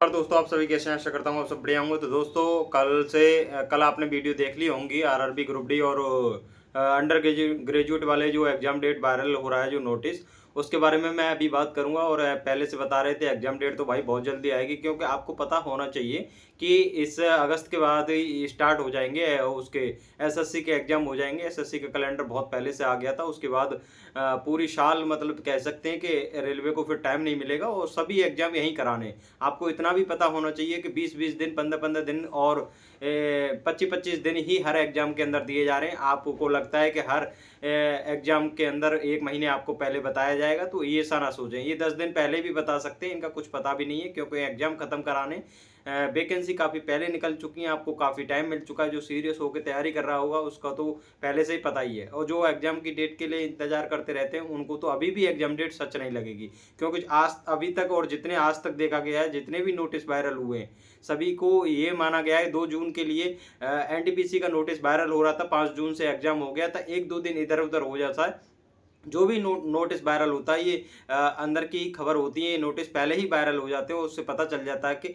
और दोस्तों आप सभी कैसे हैं? आशा करता हूँ आप सब बढ़िया होंगे। तो दोस्तों कल आपने वीडियो देख ली होंगी आरआरबी ग्रुप डी और अंडर ग्रेजुएट वाले जो एग्जाम डेट वायरल हो रहा है जो नोटिस, उसके बारे में मैं अभी बात करूंगा। और पहले से बता रहे थे एग्जाम डेट तो भाई बहुत जल्दी आएगी, क्योंकि आपको पता होना चाहिए कि इस अगस्त के बाद ही स्टार्ट हो जाएंगे उसके एसएससी के एग्जाम हो जाएंगे। एसएससी का कैलेंडर बहुत पहले से आ गया था। उसके बाद पूरी साल मतलब कह सकते हैं कि रेलवे को फिर टाइम नहीं मिलेगा और सभी एग्जाम यहीं कराने। आपको इतना भी पता होना चाहिए कि 20-20 दिन, 15-15 दिन और 25-25 दिन ही हर एग्जाम के अंदर दिए जा रहे हैं। आपको लगता है कि हर एग्जाम के अंदर 1 महीने आपको पहले बताया जाएगा, तो ये ऐसा ना सोचें। ये 10 दिन पहले भी बता सकते हैं, इनका कुछ पता भी नहीं है, क्योंकि एग्जाम खत्म कराने वैकेंसी काफ़ी पहले निकल चुकी हैं। आपको काफ़ी टाइम मिल चुका है। जो सीरियस होकर तैयारी कर रहा होगा उसका तो पहले से ही पता ही है, और जो एग्जाम की डेट के लिए इंतजार करते रहते हैं उनको तो अभी भी एग्जाम डेट सच नहीं लगेगी। क्योंकि आज अभी तक और जितने आज तक देखा गया है, जितने भी नोटिस वायरल हुए हैं, सभी को ये माना गया है 2 जून के लिए एनटीपीसी का नोटिस वायरल हो रहा था। 5 जून से एग्जाम हो गया था, 1-2 दिन इधर उधर हो जाता है। जो भी नोटिस वायरल होता है, ये अंदर की खबर होती है। ये नोटिस पहले ही वायरल हो जाते हैं, उससे पता चल जाता है कि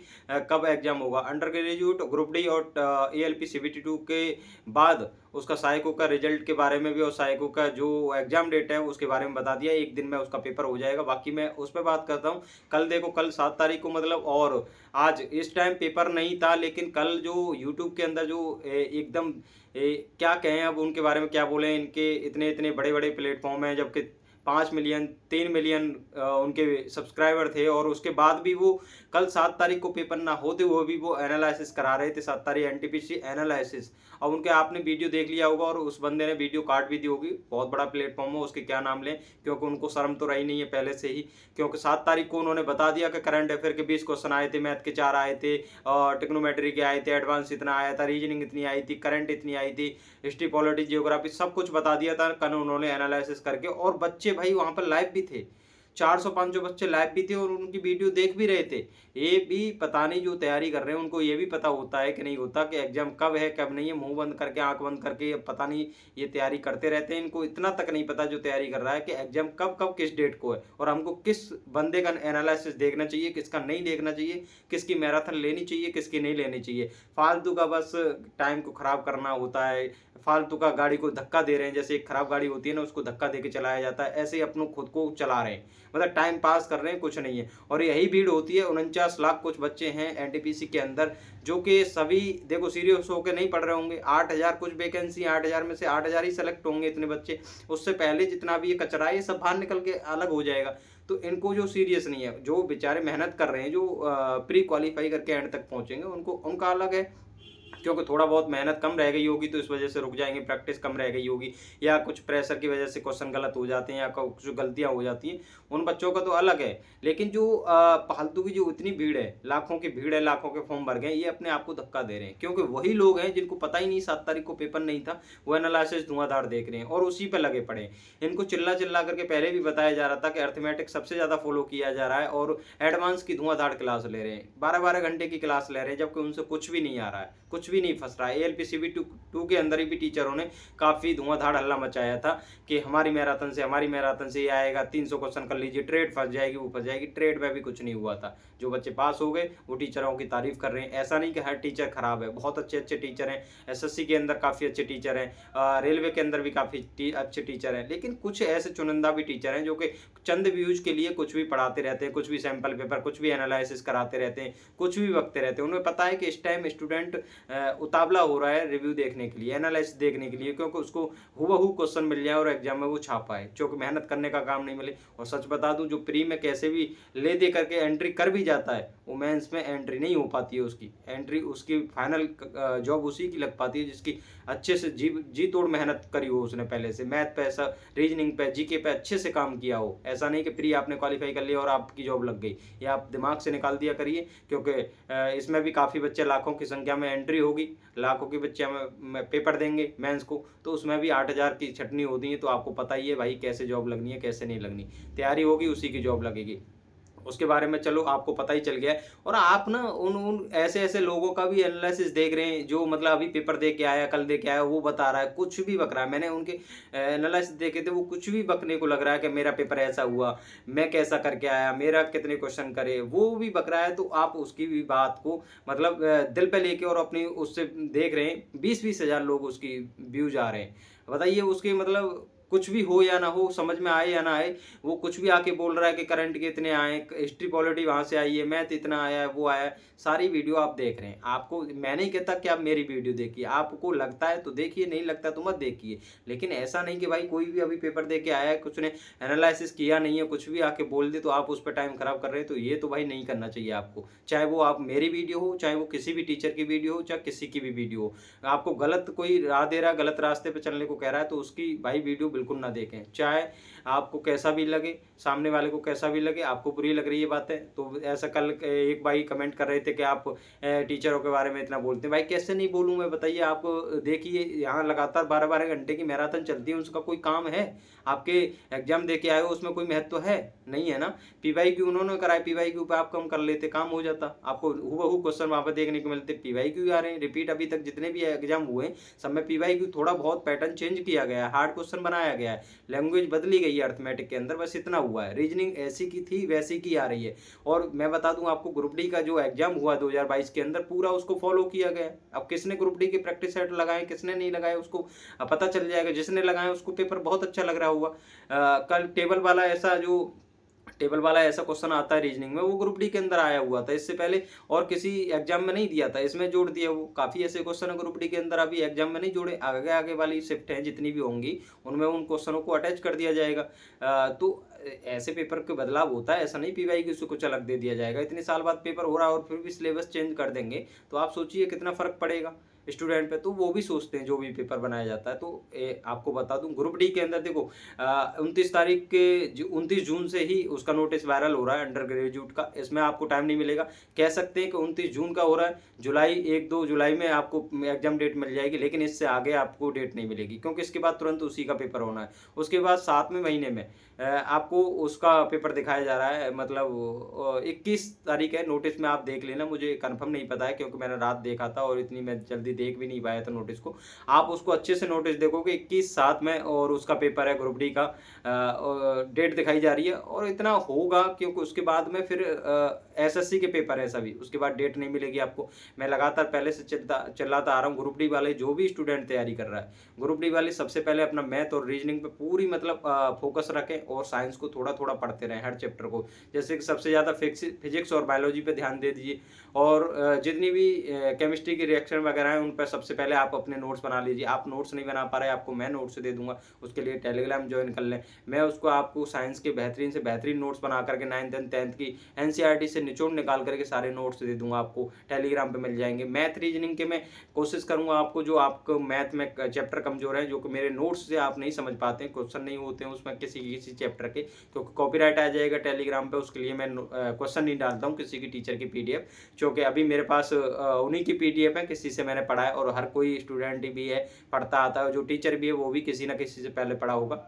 कब एग्जाम होगा। अंडर ग्रेजुएट ग्रुप डी और एएलपी सीबीटी 2 के बाद उसका सहायकों का रिजल्ट के बारे में भी और सहायकों का जो एग्जाम डेट है उसके बारे में बता दिया। एक दिन में उसका पेपर हो जाएगा। बाकी मैं उस पर बात करता हूँ। कल देखो, कल 7 तारीख को मतलब, और आज इस टाइम पेपर नहीं था, लेकिन कल जो यूट्यूब के अंदर जो एकदम क्या कहें अब उनके बारे में क्या बोलें। इनके इतने इतने बड़े बड़े प्लेटफॉर्म हैं, जबकि 5 मिलियन 3 मिलियन उनके सब्सक्राइबर थे, और उसके बाद भी वो कल 7 तारीख को पेपर ना होते हुए भी वो एनालिसिस करा रहे थे। 7 तारीख एनटीपीसी एनालिसिस। अब उनके आपने वीडियो देख लिया होगा, और उस बंदे ने वीडियो काट भी दी होगी। बहुत बड़ा प्लेटफॉर्म है, उसके क्या नाम लें, क्योंकि उनको शर्म तो रही नहीं है पहले से ही। क्योंकि 7 तारीख को उन्होंने बता दिया कि करंट अफेयर के 20 क्वेश्चन आए थे, मैथ के 4 आए थे, और टिक्नोमेट्री के आए थे, एडवांस इतना आया था, रीजनिंग इतनी आई थी, करंट इतनी आई थी, हिस्ट्री पॉलिटी जियोग्राफी सब कुछ बता दिया था कल उन्होंने एनालिसिस करके। और बच्चे भाई वहां पर लाइव भी थे, 400-500 बच्चे लाइव भी थे और उनकी वीडियो देख भी रहे थे। ये भी पता नहीं, जो तैयारी कर रहे हैं उनको ये भी पता होता है कि नहीं होता कि एग्जाम कब है कब नहीं है। मुंह बंद करके, आंख बंद करके पता नहीं ये तैयारी करते रहते हैं। इनको इतना तक नहीं पता जो तैयारी कर रहा है कि एग्जाम कब कब किस डेट को है, और हमको किस बंदे का एनालिसिस देखना चाहिए, किसका नहीं देखना चाहिए, किसकी मैराथन लेनी चाहिए, किसकी नहीं लेनी चाहिए। फालतू का बस टाइम को खराब करना होता है। फालतू का गाड़ी को धक्का दे रहे हैं, जैसे एक खराब गाड़ी होती है ना, उसको धक्का देके चलाया जाता है, ऐसे ही अपनों खुद को चला रहे हैं। मतलब टाइम पास कर रहे हैं, कुछ नहीं है। और यही भीड़ होती है। 49 लाख कुछ बच्चे हैं एनटीपीसी के अंदर, जो कि सभी देखो सीरियस होकर नहीं पढ़ रहे होंगे। 8,000 कुछ वैकेंसी, 8,000 में से 8,000 ही सेलेक्ट होंगे इतने बच्चे। उससे पहले जितना भी ये कचरा है ये सब बाहर निकल के अलग हो जाएगा। तो इनको जो सीरियस नहीं है, जो बेचारे मेहनत कर रहे हैं, जो प्री क्वालिफाई करके एंड तक पहुंचेंगे, उनको उनका अलग है। क्योंकि थोड़ा बहुत मेहनत कम रह गई होगी तो इस वजह से रुक जाएंगे, प्रैक्टिस कम रह गई होगी, या कुछ प्रेशर की वजह से क्वेश्चन गलत हो जाते हैं, या कुछ गलतियां हो जाती हैं, उन बच्चों का तो अलग है। लेकिन जो फालतू की जो इतनी भीड़ है, लाखों की भीड़ है, लाखों के फॉर्म भर गए, ये अपने आप को धक्का दे रहे हैं। क्योंकि वही लोग हैं जिनको पता ही नहीं 7 तारीख को पेपर नहीं था, वो एनालिसिस धुआंधार देख रहे हैं और उसी पर लगे पड़े हैं। इनको चिल्ला चिल्ला करके पहले भी बताया जा रहा था कि अर्थमेटिक सबसे ज्यादा फॉलो किया जा रहा है, और एडवांस की धुआंधार क्लास ले रहे हैं, 12-12 घंटे की क्लास ले रहे हैं, जबकि उनसे कुछ भी नहीं आ रहा है, कुछ भी नहीं फंस रहा है। एलपीसीबी 2 के अंदर ही भी टीचरों ने काफी धुआंधार हल्ला मचाया था कि हमारी मैराथन से ये आएगा, 300 क्वेश्चन कर लीजिए, ट्रेड फंस जाएगी, वो फंस जाएगी। ट्रेड में भी कुछ नहीं हुआ था। जो बच्चे पास हो गए वो टीचरों की तारीफ कर रहे हैं। ऐसा नहीं कि हर टीचर खराब है, बहुत अच्छे अच्छे टीचर हैं। एसएससी के अंदर काफी अच्छे टीचर हैं, रेलवे के अंदर भी काफी अच्छे टीचर हैं। लेकिन कुछ ऐसे चुनिंदा भी टीचर हैं जो कि चंद व्यूज के लिए कुछ भी पढ़ाते रहते हैं, कुछ भी सैंपल पेपर, कुछ भी एनालिसिस कराते रहते हैं, कुछ भी बकते रहते हैं। उन्हें पता है कि इस टाइम स्टूडेंट उतावला हो रहा है रिव्यू देखने के लिए, एनालिसिस देखने के लिए, क्योंकि उसको हुबहू क्वेश्चन मिल जाए और एग्जाम में वो छापा है, क्योंकि मेहनत करने का काम नहीं मिले। और सच बता दूं, जो प्री में कैसे भी ले दे करके एंट्री कर भी जाता है, वो मेंस में एंट्री नहीं हो पाती है। उसकी एंट्री, उसकी फाइनल जॉब उसी की लग पाती है जिसकी अच्छे से जी तोड़ मेहनत करी हो उसने, पहले से मैथ पे, ऐसा रीजनिंग पे, जीके पे अच्छे से काम किया हो। ऐसा नहीं कि प्री आपने क्वालिफाई कर लिया और आपकी जॉब लग गई। ये आप दिमाग से निकाल दिया करिए, क्योंकि इसमें भी काफ़ी बच्चे, लाखों की संख्या में एंट्री होगी, लाखों के बच्चे में पेपर देंगे मेंस को, तो उसमें भी 8,000 की छटनी होती है। तो आपको पता ही है भाई कैसे जॉब लगनी है, कैसे नहीं लगनी। तैयारी होगी उसी की जॉब लगेगी। उसके बारे में चलो आपको पता ही चल गया है। और आप ना उन उन ऐसे-ऐसे लोगों का भी एनालिसिस देख रहे हैं जो मतलब अभी पेपर दे के आया, कल दे के आया, वो बता रहा है, कुछ भी बक रहा है। मैंने उनके एनालिसिस देखे थे, वो कुछ भी बकने को लग रहा है कि मेरा पेपर ऐसा हुआ, मैं कैसा करके आया, मेरा कितने क्वेश्चन करे, वो भी बक रहा है। तो आप उसकी भी बात को मतलब दिल पे लेके और अपनी उससे देख रहे हैं, 20-20 हज़ार लोग उसकी व्यूज़ आ रहे हैं। बताइए उसके मतलब कुछ भी हो या ना हो, समझ में आए या ना आए, वो कुछ भी आके बोल रहा है कि करंट के इतने आए, हिस्ट्री पॉलिटी वहाँ से आई है, मैथ इतना आया है, वो आया है। सारी वीडियो आप देख रहे हैं। आपको मैं नहीं कहता कि आप मेरी वीडियो देखिए, आपको लगता है तो देखिए, नहीं लगता तो मत देखिए। लेकिन ऐसा नहीं कि भाई कोई भी अभी पेपर दे के आया है, कुछ ने एनालिसिस किया नहीं है, कुछ भी आके बोल दे तो आप उस पे टाइम खराब कर रहे हैं, तो ये तो भाई नहीं करना चाहिए आपको। चाहे वो आप मेरी वीडियो हो, चाहे वो किसी भी टीचर की वीडियो हो, चाहे किसी की भी वीडियो हो। आपको गलत कोई राह दे रहा है, गलत रास्ते पे चलने को कह रहा है, तो उसकी भाई वीडियो बिल्कुल ना देखें। चाहे आपको कैसा भी लगे, सामने वाले को कैसा भी लगे, आपको बुरी लग रही है बातें, तो ऐसा कल एक भाई कमेंट कर रहे थे कि आप टीचरों के बारे में इतना बोलते हैं। भाई कैसे नहीं बोलूँ मैं, बताइए। आप देखिए यहाँ लगातार 12-12 घंटे की मैराथन चलती है, उसका कोई काम है? आपके एग्जाम दे के आए हो, उसमें कोई महत्व है? नहीं है ना। पीवाईक्यू उन्होंने कराया, पीवाईक्यू पे आप कम कर लेते, काम हो जाता। आपको हूबहू क्वेश्चन वहाँ पे देखने को मिलते, पीवाईक्यू आ रहे हैं रिपीट। अभी तक जितने भी एग्जाम हुए हैं, सब में पीवाईक्यू थोड़ा बहुत पैटर्न चेंज किया गया है, हार्ड क्वेश्चन बनाया गया है, लैंग्वेज बदली गई है अर्थमेटिक के अंदर, बस इतना हुआ है। रीजनिंग ऐसी की थी वैसी की आ रही है। और मैं बता दूं आपको, ग्रुप डी का जो एग्जाम हुआ 2022 के अंदर, पूरा उसको फॉलो किया गया है। अब किसने ग्रुप डी के प्रैक्टिस सेट लगाए, किसने नहीं लगाए, उसको पता चल जाएगा। जिसने लगाए उसको पेपर बहुत अच्छा लग रहा होगा। कल टेबल वाला ऐसा क्वेश्चन आता है रीजनिंग में, वो ग्रुप डी के अंदर आया हुआ था, इससे पहले और किसी एग्जाम में नहीं दिया था, इसमें जोड़ दिया। वो काफी ऐसे क्वेश्चन है ग्रुप डी के अंदर, अभी एग्जाम में नहीं जोड़े, आगे आगे वाली शिफ्ट है जितनी भी होंगी, उनमें उन क्वेश्चनों को अटैच कर दिया जाएगा। तो ऐसे पेपर के बदलाव होता है, ऐसा नहीं पीवाई की उसको कुछ अलग दे दिया जाएगा। इतने साल बाद पेपर हो रहा है और फिर भी सिलेबस चेंज कर देंगे, तो आप सोचिए कितना फर्क पड़ेगा स्टूडेंट पे। तो वो भी सोचते हैं जो भी पेपर बनाया जाता है। तो आपको बता दूं, ग्रुप डी के अंदर देखो 29 जून से ही उसका नोटिस वायरल हो रहा है अंडर ग्रेजुएट का। इसमें आपको टाइम नहीं मिलेगा। कह सकते हैं कि 29 जून का हो रहा है, जुलाई 1-2 जुलाई में आपको एग्जाम डेट मिल जाएगी, लेकिन इससे आगे आपको डेट नहीं मिलेगी, क्योंकि इसके बाद तुरंत उसी का पेपर होना है। उसके बाद 7वें महीने में आपको उसका पेपर दिखाया जा रहा है, मतलब 21 तारीख है। नोटिस में आप देख लेना, मुझे कंफर्म नहीं पता है क्योंकि मैंने रात देखा था और इतनी मैं जल्दी देख भी नहीं पाया था नोटिस को। आप उसको अच्छे से नोटिस देखोगे 21/7 में, और उसका पेपर है ग्रुप डी का। डेट दिखाई जा रही है और इतना होगा क्योंकि उसके बाद में फिर एसएससी के पेपर है सभी, उसके बाद डेट नहीं मिलेगी आपको। मैं लगातार पहले से चिल्लाता आ रहा हूँ, ग्रुप डी वाले जो भी स्टूडेंट तैयारी कर रहा है, ग्रुप डी वाले सबसे पहले अपना मैथ और रीजनिंग पे पूरी मतलब फोकस रखें और साइंस को थोड़ा थोड़ा पढ़ते रहें, हर चैप्टर को। जैसे कि सबसे ज़्यादा फिजिक्स और बायोलॉजी पे ध्यान दे दीजिए, और जितनी भी केमिस्ट्री की रिएक्शन वगैरह हैं उन पर सबसे पहले आप अपने नोट्स बना लीजिए। आप नोट्स नहीं बना पा रहे, आपको मैं नोट्स दे दूंगा, उसके लिए टेलीग्राम ज्वाइन कर लें। मैं उसको आपको साइंस के बेहतरीन से बेहतरीन नोट्स बना करके 9th एंड 10th की एनसीईआरटी से निचोड़ निकाल करके सारे नोट्स दे दूंगा, आपको टेलीग्राम पे मिल जाएंगे। मैथ रीजनिंग के मैं कोशिश करूंगा आपको, जो आपको मैथ में चैप्टर कमजोर है, जो कि मेरे नोट्स से आप नहीं समझ पाते हैं, क्वेश्चन नहीं होते हैं उसमें किसी चैप्टर के, क्योंकि कॉपीराइट आ जाएगा टेलीग्राम पे, उसके लिए मैं क्वेश्चन नहीं डालता हूँ किसी की टीचर की पीडीएफ, क्योंकि अभी मेरे पास उन्हीं की पीडीएफ है, किसी से मैंने पढ़ा है। और हर कोई स्टूडेंट भी है, पढ़ता आता है, जो टीचर भी है वो भी किसी ना किसी से पहले पढ़ा होगा।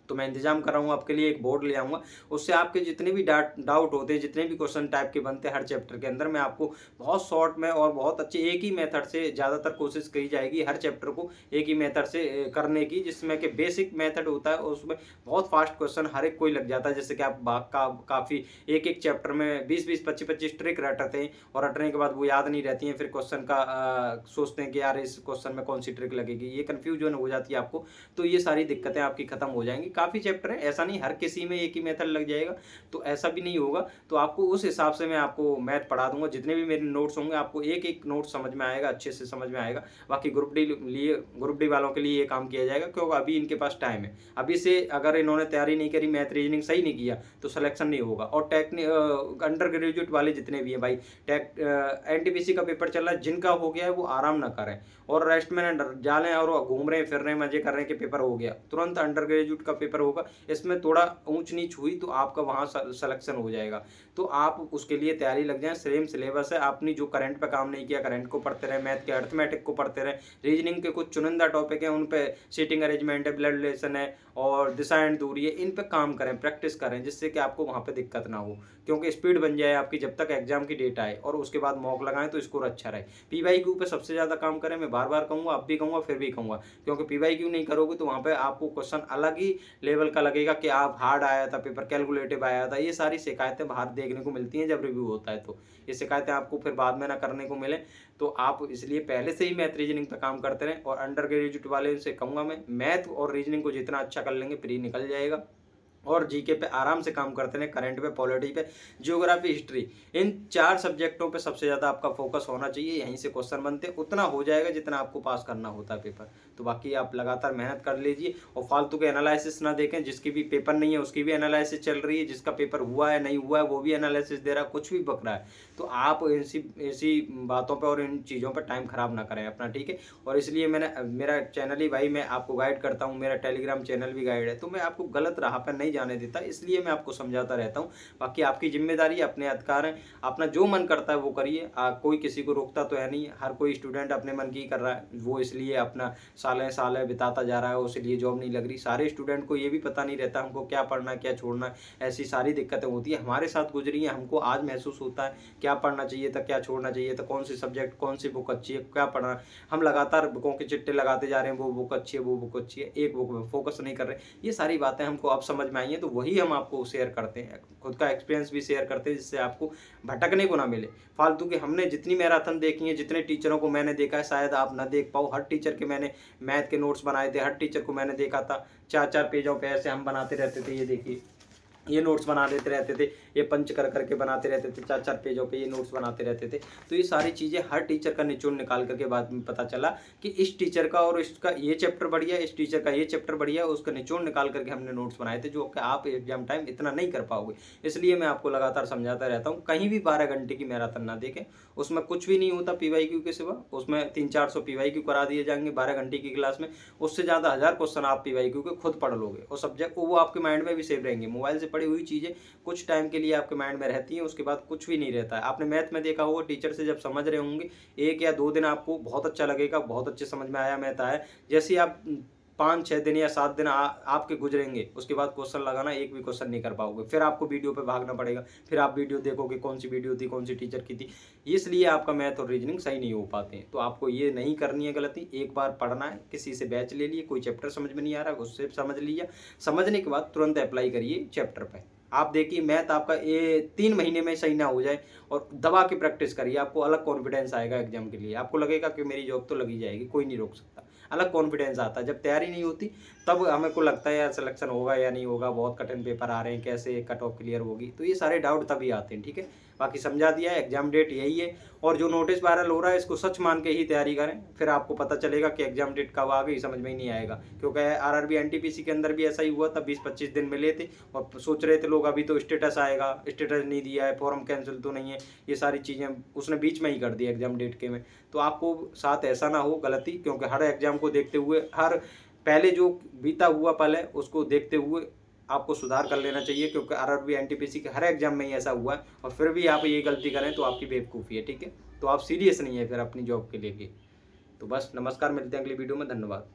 तो मैं इंतजाम कर रहा हूँ आपके लिए, एक बोर्ड ले आऊँगा, उससे आपके जितने भी डाउट होते हैं, जितने भी क्वेश्चन टाइप के बनते हैं हर चैप्टर के अंदर, मैं आपको बहुत शॉर्ट में और बहुत अच्छे एक ही मेथड से, ज़्यादातर कोशिश की जाएगी हर चैप्टर को एक ही मेथड से करने की, जिसमें कि बेसिक मेथड होता है और उसमें बहुत फास्ट क्वेश्चन हर एक कोई लग जाता है। जैसे कि आप काफ़ी एक चैप्टर में 20-20, 25-25 ट्रिक रटते हैं, और रटने के बाद वो याद नहीं रहती हैं, फिर क्वेश्चन का सोचते हैं कि यार इस क्वेश्चन में कौन सी ट्रिक लगेगी, ये कन्फ्यूजन हो जाती है आपको। तो ये सारी दिक्कतें आपकी खत्म हो जाएंगी। काफ़ी चैप्टर है, ऐसा नहीं हर किसी में एक ही मेथड लग जाएगा, तो ऐसा भी नहीं होगा। तो आपको उस हिसाब से मैं आपको मैथ पढ़ा दूंगा, जितने भी मेरे नोट्स होंगे आपको एक एक नोट समझ में आएगा, अच्छे से समझ में आएगा। बाकी ग्रुप डी वालों के लिए ये काम किया जाएगा, क्योंकि अभी इनके पास टाइम है। अभी से अगर इन्होंने तैयारी नहीं करी, मैथ रीजनिंग सही नहीं किया, तो सिलेक्शन नहीं होगा। और अंडर ग्रेजुएट वाले जितने भी हैं भाई, एनटीपीसी का पेपर चल रहा है, जिनका हो गया है वो आराम ना करें और रेस्ट में न जालें और घूम रहे हैं, फिर रहे हैं, मजे कर रहे हैं कि पेपर हो गया। तुरंत अंडर ग्रेजुएट का पेपर पेपर होगा, इसमें थोड़ा ऊंच नीच हुई तो आपका वहाँ सिलेक्शन हो जाएगा। तो आप उसके लिए तैयारी लग जाएं। सेम सिलेबस है, आपने जो करंट पे काम नहीं किया करंट को पढ़ते रहे, मैथ के अर्थमेटिक को पढ़ते रहे, रीजनिंग के कुछ चुनिंदा टॉपिक है उन पे सीटिंग अरेंजमेंट है, ब्लड रिलेशन है और दिशा एंड दूरी है, इन पे काम करें, प्रैक्टिस करें, जिससे कि आपको वहाँ पे दिक्कत ना हो, क्योंकि स्पीड बन जाए आपकी जब तक एग्जाम की डेट आए और उसके बाद मॉक लगाएं तो स्कोर अच्छा रहे। पीवाईक्यू पे सबसे ज़्यादा काम करें, मैं बार बार कहूँगा, अब भी कहूँगा फिर भी कहूँगा, क्योंकि पीवाईक्यू नहीं करोगे तो वहाँ पे आपको क्वेश्चन अलग ही लेवल का लगेगा कि आप हार्ड आया था पेपर, कैलकुलेटिव आया था। ये सारी शिकायतें बाहर देखने को मिलती हैं जब रिव्यू होता है, तो ये शिकायतें आपको फिर बाद में ना करने को मिले। तो आप इसलिए पहले से ही मैथ रीजनिंग पे काम करते रहें। और अंडर ग्रेजुएट वाले से कहूँगा मैं, मैथ और रीजनिंग को जितना अच्छा कर लेंगे प्री निकल जाएगा। और जीके पे आराम से काम करते हैं, करंट पे, पॉलिटी पे, ज्योग्राफी, हिस्ट्री, इन 4 सब्जेक्टों पे सबसे ज़्यादा आपका फोकस होना चाहिए। यहीं से क्वेश्चन बनते हैं, उतना हो जाएगा जितना आपको पास करना होता है पेपर। तो बाकी आप लगातार मेहनत कर लीजिए और फालतू के एनालिसिस ना देखें। जिसकी भी पेपर नहीं है उसकी भी एनालिसिस चल रही है, जिसका पेपर हुआ है नहीं हुआ है वो भी एनालिसिस दे रहा है, कुछ भी बक रहा है। तो आप ऐसी ऐसी बातों पर और इन चीज़ों पर टाइम खराब ना करें अपना, ठीक है। और इसलिए मैंने मेरा चैनल ही भाई, मैं आपको गाइड करता हूँ, मेरा टेलीग्राम चैनल भी गाइड है, तो मैं आपको गलत राह पर नहीं जाने देता, इसलिए मैं आपको समझाता रहता हूँ। बाकी आपकी जिम्मेदारी, अपने अधिकार हैं, अपना जो मन करता है वो करिए। कोई किसी को रोकता तो है नहीं, हर कोई स्टूडेंट अपने मन की कर रहा है, वो इसलिए अपना सालें सालें बिताता जा रहा है, उसके लिए जॉब नहीं लग रही। सारे स्टूडेंट को ये भी पता नहीं रहता हमको क्या पढ़ना है क्या छोड़ना है, ऐसी सारी दिक्कतें होती है, हमारे साथ गुजरी है, हमको आज महसूस होता है क्या पढ़ना चाहिए था, क्या छोड़ना चाहिए था, कौन सी सब्जेक्ट, कौन सी बुक अच्छी है, क्या पढ़ना। हम लगातार बुकों के चिट्टे लगाते जा रहे हैं, वो बुक अच्छी है, वो बुक अच्छी है, एक बुक में फोकस नहीं कर रहे। ये सारी बातें हमको अब समझ में आई हैं, तो वही हम आपको शेयर करते हैं, खुद का एक्सपीरियंस भी शेयर करते हैं, जिससे आपको भटकने को ना मिले फालतू के। हमने जितनी मैराथन देखी है, जितने टीचरों को मैंने देखा है, शायद आप ना देख पाओ। हर टीचर के मैंने मैथ के नोट्स बनाए थे, हर टीचर को मैंने देखा था 4-4 पेजों पे ऐसे हम बनाते रहते थे। ये देखिए, ये नोट्स बना देते रहते थे, ये पंच कर करके बनाते रहते थे, 4-4 पेजों पे ये नोट्स बनाते रहते थे। तो ये सारी चीज़ें हर टीचर का निचोड़ निकाल करके बाद में पता चला कि इस टीचर का और इसका ये चैप्टर बढ़िया है, इस टीचर का ये चैप्टर बढ़िया है, उसका निचोड़ निकाल करके हमने नोट्स बनाए थे, जो कि आप एग्जाम टाइम इतना नहीं कर पाओगे। इसलिए मैं आपको लगातार समझाता रहता हूँ, कहीं भी 12 घंटे की मैराथन ना देखें, उसमें कुछ भी नहीं होता पीवाईक्यू के सिवा। उसमें 300-400 पीवाईक्यू करा दिए जाएंगे 12 घंटे की क्लास में, उससे ज़्यादा 1000 क्वेश्चन आप पीवाईक्यू के खुद पढ़ लोगे और सब्जेक्ट वो आपके माइंड में भी सेव रहेंगे। मोबाइल से पढ़ी हुई चीज़ें कुछ टाइम के लिए आपके माइंड में रहती है, उसके बाद कुछ भी नहीं रहता है। आपने मैथ में देखा होगा, टीचर से जब समझ रहे होंगे 1 या 2 दिन आपको बहुत अच्छा लगेगा, बहुत अच्छे समझ में आया, मैथ आया। जैसे ही आप 5-6 दिन या 7 दिन आपके गुजरेंगे, उसके बाद क्वेश्चन लगाना एक भी क्वेश्चन नहीं कर पाओगे, फिर आपको वीडियो पे भागना पड़ेगा, फिर आप वीडियो देखोगे कौन सी वीडियो थी, कौन सी टीचर की थी। इसलिए आपका मैथ और रीजनिंग सही नहीं हो पाते हैं। तो आपको ये नहीं करनी है गलती, एक बार पढ़ना है, किसी से बैच ले लिए, कोई चैप्टर समझ में नहीं आ रहा उससे समझ लिया, समझने के बाद तुरंत अप्लाई करिए चैप्टर पे। आप देखिए मैथ आपका ये 3 महीने में सही ना हो जाए और दबा के प्रैक्टिस करिए, आपको अलग कॉन्फिडेंस आएगा एग्जाम के लिए, आपको लगेगा कि मेरी जॉब तो लगी जाएगी, कोई नहीं रोक सकता। अलग कॉन्फिडेंस आता है, जब तैयारी नहीं होती तब हमें को लगता है यार सिलेक्शन होगा या नहीं होगा, बहुत कठिन पेपर आ रहे हैं, कैसे कट ऑफ क्लियर होगी, तो ये सारे डाउट तभी आते हैं, ठीक है। बाकी समझा दिया है, एग्जाम डेट यही है और जो नोटिस वायरल हो रहा है इसको सच मान के ही तैयारी करें, फिर आपको पता चलेगा कि एग्जाम डेट कब आ गई, समझ में ही नहीं आएगा। क्योंकि आरआरबी एनटीपीसी के अंदर भी ऐसा ही हुआ था, 20-25 दिन मिले थे और सोच रहे थे लोग अभी तो स्टेटस आएगा, स्टेटस नहीं दिया है, फॉर्म कैंसिल तो नहीं है, ये सारी चीज़ें उसने बीच में ही कर दी एग्जाम डेट के में। तो आपको साथ ऐसा ना हो गलती, क्योंकि हर एग्जाम को देखते हुए, हर पहले जो बीता हुआ पल है उसको देखते हुए आपको सुधार कर लेना चाहिए, क्योंकि आरआरबी एनटीपीसी के हर एग्जाम में ही ऐसा हुआ है और फिर भी आप ये गलती करें तो आपकी बेवकूफ़ी है, ठीक है। तो आप सीरियस नहीं है फिर अपनी जॉब के लेके। तो बस नमस्कार, मिलते हैं अगली वीडियो में, धन्यवाद।